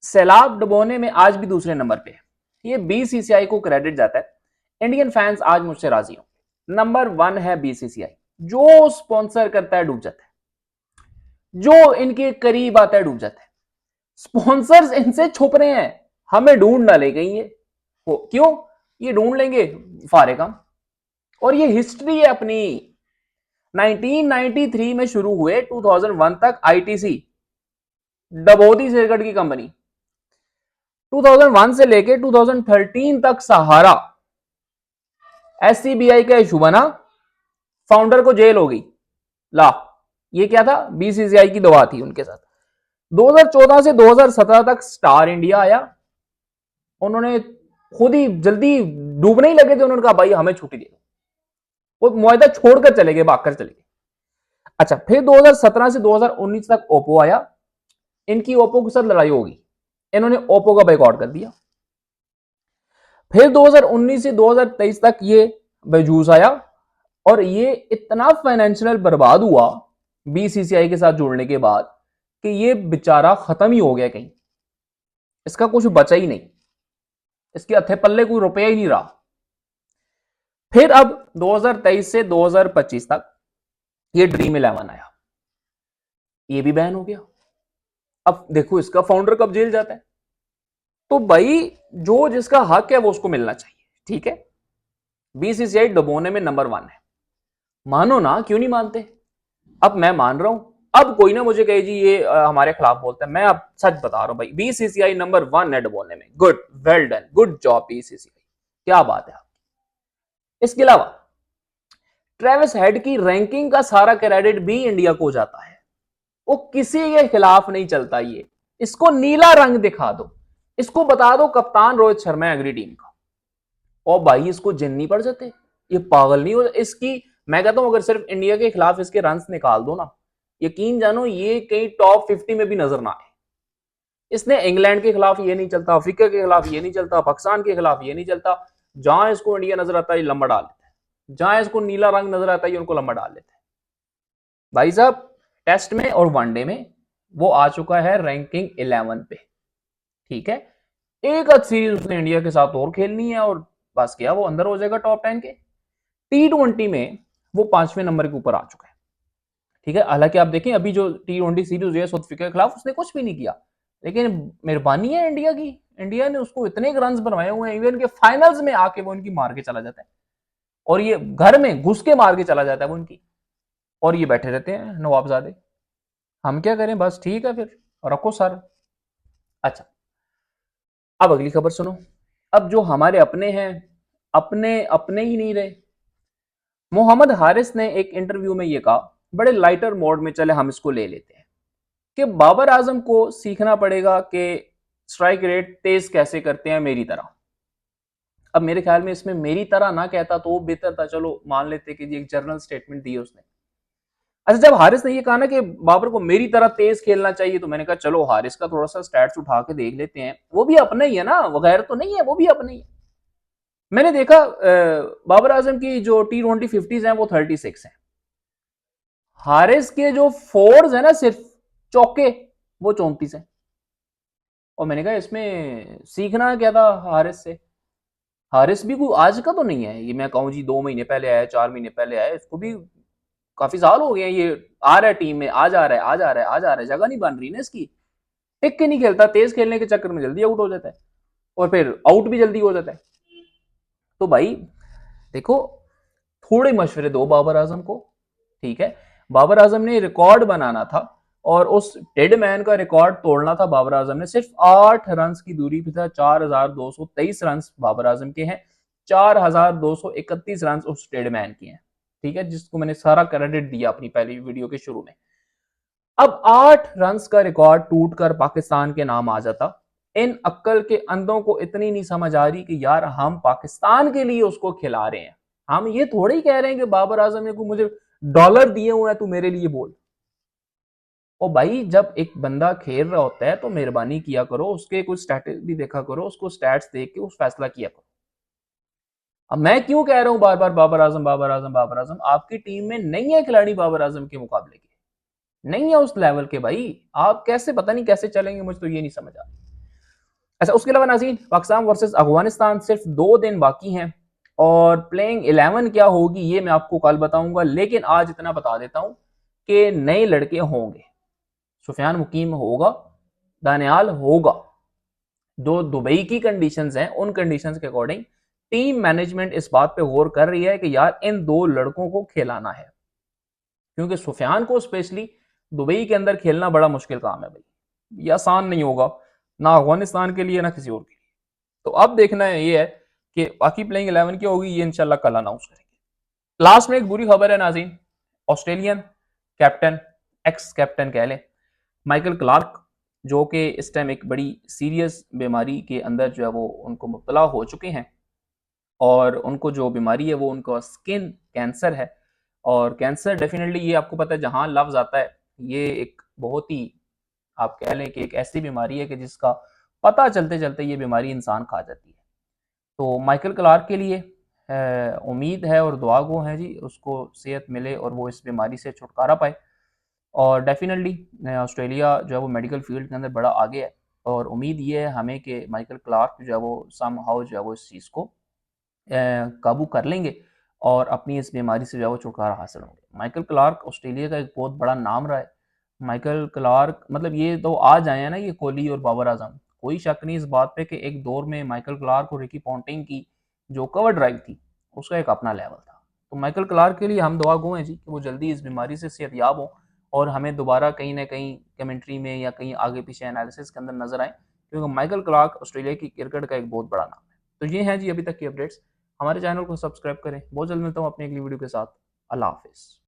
सैलाब डुबोने में आज भी दूसरे नंबर पे है। ये बीसीसीआई को क्रेडिट जाता है। इंडियन फैंस आज मुझसे राजी हो। नंबर 1 है बीसीसीआई। जो स्पॉन्सर करता है डूब जाता है, जो इनके करीब आता है डूब जाता है। स्पॉन्सर्स इनसे छुप रहे हैं, हमें ढूंढ ना ले गई ये। क्यों? ये ढूंढ लेंगे फारे काम। और ये हिस्ट्री है अपनी। 1993 में शुरू हुए 2001 तक आईटीसी, डबोदी सिरकट की कंपनी। 2001 से लेके 2013 तक सहारा। एससीबीआई का इशू बना, फाउंडर को जेल हो गई। ला, ये क्या था? बीसीसीआई की दवा थी उनके साथ। 2014 से 2017 तक स्टार इंडिया आया। उन्होंने खुद ही जल्दी डूबने ही लगे थे, उन्होंने कहा भाई हमें छुट्टी दे दो। वो मुआहदा छोड़कर चले गए, भागकर चले गए। अच्छा, फिर 2017 से 2019 तक ओप्पो आया। इनकी ओप्पो के साथ लड़ाई होगी, इन्होंने ओप्पो का बाइकआउट कर दिया। फिर 2019 से 2023 तक ये बेजूस आया और ये इतना फाइनेंशियल बर्बाद हुआ बीसीसीआई के साथ जुड़ने के बाद कि ये बेचारा खत्म ही हो गया। कहीं इसका कुछ बचा ही नहीं, इसके हथे पल्ले कोई रुपया ही नहीं रहा। फिर अब 2023 से 2025 तक ये ड्रीम 11 आया, ये भी बैन हो गया। अब देखो इसका फाउंडर कब जेल जाता है। तो भाई जो जिसका हक है वो उसको मिलना चाहिए, ठीक है। बीसीसीआई डुबोने में नंबर 1 है। मानो ना, क्यों नहीं मानते? अब मैं मान रहा हूं। अब कोई ना मुझे कहे जी ये हमारे खिलाफ बोलता है, मैं अब सच बता रहा हूं भाई, बीसीसीआई नंबर 1 है डुबोने में। Good, well done, good job BCCI, क्या बात है। इसके अलावा ट्रेविस हेड की रैंकिंग का सारा क्रेडिट भी इंडिया को जाता है। वो किसी के खिलाफ नहीं चलता ये। इसको नीला रंग दिखा दो, इसको बता दो कप्तान रोहित शर्मा है अगली टीम का, और भाई इसको जिन नहीं पड़ जाते, ये पागल नहीं हो इसकी। मैं कहता हूं अगर सिर्फ इंडिया के खिलाफ इसके रन्स निकाल दो ना, यकीन जानो ये कहीं टॉप 50 में भी नजर ना आए। इसने इंग्लैंड के खिलाफ ये नहीं चलता, अफ्रीका के खिलाफ ये नहीं चलता, पाकिस्तान के खिलाफ ये नहीं चलता। जहां इसको इंडिया नजर आता है ये लंबा डाल लेता है, जहां इसको नीला रंग नजर आता है ये उनको लंबा डाल लेता है। भाई साहब टेस्ट में और वनडे में वो आ चुका है रैंकिंग 11 पे, ठीक है। एक आध सीरीज उसने इंडिया के साथ और खेलनी है और बस क्या वो अंदर हो जाएगा टॉप 10 के। T20 में वो 5वें नंबर के ऊपर आ चुका है, ठीक है। हालांकि आप देखें अभी जो T20 सीरीज हुई है साउथ अफ्रीका के खिलाफ, उसने कुछ भी नहीं किया, लेकिन मेहरबानी है इंडिया की। इंडिया ने उसको इतने रन बनवाए हुए हैं, इवन के फाइनल्स में आके वो इनकी मार के चला जाता है, और ये घर में घुस के मार के चला जाता है वो इनकी, और ये बैठे रहते हैं नवाबजादे। हम क्या करें? बस ठीक है, फिर रखो सर। अच्छा, अब अगली खबर सुनो। अब जो हमारे अपने हैं, अपने अपने ही नहीं रहे। मोहम्मद हारिस ने एक इंटरव्यू में ये कहा, बड़े लाइटर मोड में, चले हम इसको ले लेते हैं, कि बाबर आजम को सीखना पड़ेगा कि स्ट्राइक रेट तेज कैसे करते हैं मेरी तरह। अब मेरे ख्याल में इसमें मेरी तरह ना कहता तो बेहतर था, चलो मान लेते कि एक जर्नल स्टेटमेंट दी उसने। अच्छा, जब हारिस ने ये कहा ना कि बाबर को मेरी तरह तेज खेलना चाहिए, तो मैंने कहा चलो हारिस का थोड़ा सा स्टैट्स उठा के देख लेते हैं, वो भी अपना ही है ना, वगैरह तो नहीं है, वो भी अपना ही है। मैंने देखा बाबर आजम की जो T20 50s हैं वो 36 है। हारिस के जो फोर्स है ना, सिर्फ चौके, वो 34 है। और मैंने कहा इसमें सीखना क्या था हारिस से। हारिस भी कोई आज का तो नहीं है, ये मैं कहूं जी 2 महीने पहले आया, 4 महीने पहले आया, इसको भी काफी साल हो गए हैं। ये आ रहा है टीम में, आ जा रहा है, आ जा रहा है, आ जा रहा है, जगह नहीं बन रही ना इसकी। टिक के नहीं खेलता, तेज खेलने के चक्कर में जल्दी आउट हो जाता है, और फिर आउट भी जल्दी हो जाता है। तो भाई देखो, थोड़े मशवरे दो बाबर आजम को, ठीक है। बाबर आजम ने रिकॉर्ड बनाना था, और उस डेड मैन का रिकॉर्ड तोड़ना था बाबर आजम ने। सिर्फ 8 रन की दूरी पे था, 4223 रन बाबर आजम के हैं, 4231 रन उस डेड मैन के हैं, ठीक है, जिसको मैंने सारा क्रेडिट दिया अपनी पहली वीडियो के शुरू में। अब 8 रन का रिकॉर्ड टूटकर पाकिस्तान के नाम आ जाता। इन अक्ल के अंधों को इतनी नहीं समझ आ रही कि यार हम पाकिस्तान के लिए उसको खिला रहे हैं। हम ये थोड़े ही कह रहे हैं कि बाबर आजम ने को मुझे डॉलर दिए हुए हैं, तू मेरे लिए बोल। और भाई जब एक बंदा खेल रहा होता है तो मेहरबानी किया करो, उसके कुछ स्टैट्स भी देखा करो, उसको स्टैट्स देख के उस फैसला किया करो। अब मैं क्यों कह रहा हूं बार बार बाबर आजम, बाबर आजम, बाबर आजम? आपकी टीम में नहीं है खिलाड़ी बाबर आजम के मुकाबले के, नहीं है उस लेवल के। भाई आप कैसे, पता नहीं कैसे चलेंगे, मुझे तो ये नहीं समझ आ रहा। अच्छा, उसके अलावा नाज़रीन, पाकिस्तान वर्सेस अफगानिस्तान सिर्फ 2 दिन बाकी हैं और प्लेइंग 11 क्या होगी ये मैं आपको कल बताऊंगा, लेकिन आज इतना बता देता हूं कि नए लड़के होंगे। सुफियान मुकीम होगा, दानियाल होगा। जो दुबई की कंडीशंस हैं उन कंडीशंस के अकॉर्डिंग टीम मैनेजमेंट इस बात पे गौर कर रही है कि यार इन 2 लड़कों को खिलाना है, क्योंकि सुफियान को स्पेशली दुबई के अंदर खेलना बड़ा मुश्किल काम है भाई, ये आसान नहीं होगा ना अफगानिस्तान के लिए ना किसी और के लिए। तो अब देखना है ये है कि बाकी प्लेइंग 11 की होगी, ये इंशाल्लाह कल अनाउंस करेंगे। लास्ट में एक बुरी खबर है नाज़रीन, ऑस्ट्रेलियन कैप्टन, एक्स कैप्टन कह लें, माइकल क्लार्क, जो कि इस टाइम एक बड़ी सीरियस बीमारी के अंदर जो है वो उनको मुब्तला हो चुके हैं और उनको जो बीमारी है वो उनका स्किन कैंसर है। और कैंसर डेफिनेटली ये आपको पता है जहां लफ्ज आता है, ये एक बहुत ही आप कह लें कि एक ऐसी बीमारी है कि जिसका पता चलते चलते ये बीमारी इंसान खा जाती है। तो माइकल क्लार्क के लिए उम्मीद है और दुआ गो है जी, उसको सेहत मिले और वो इस बीमारी से छुटकारा पाए। और डेफिनेटली ऑस्ट्रेलिया जो है वो मेडिकल फील्ड के अंदर बड़ा आगे है और उम्मीद ये है हमें कि माइकल क्लार्क जो है वो सम हाउ जो है वो इस चीज़ को काबू कर लेंगे और अपनी इस बीमारी से जो है वो छुटकारा हासिल होंगे। माइकल क्लार्क ऑस्ट्रेलिया का एक बहुत बड़ा नाम रहा है। माइकल क्लार्क मतलब ये तो आज आए हैं ना, ये कोहली और बाबर आजम, कोई शक नहीं इस बात पे कि एक दौर में माइकल क्लार्क और रिकी पॉन्टिंग की जो कवर ड्राइव थी उसका एक अपना लेवल था। तो माइकल क्लार्क के लिए हम दुआ गो हैं जी कि वो जल्दी इस बीमारी से सेहतयाब हो और हमें दोबारा कहीं ना कहीं कमेंट्री में या कहीं आगे पीछे एनालिसिस के अंदर नजर आए, क्योंकि माइकल क्लार्क ऑस्ट्रेलिया की क्रिकेट का एक बहुत बड़ा नाम है। तो ये हैं जी अभी तक की अपडेट्स। हमारे चैनल को सब्सक्राइब करें। बहुत जल्द मिलता हूँ अपनी अगली वीडियो के साथ। अल्लाह हाफिज़।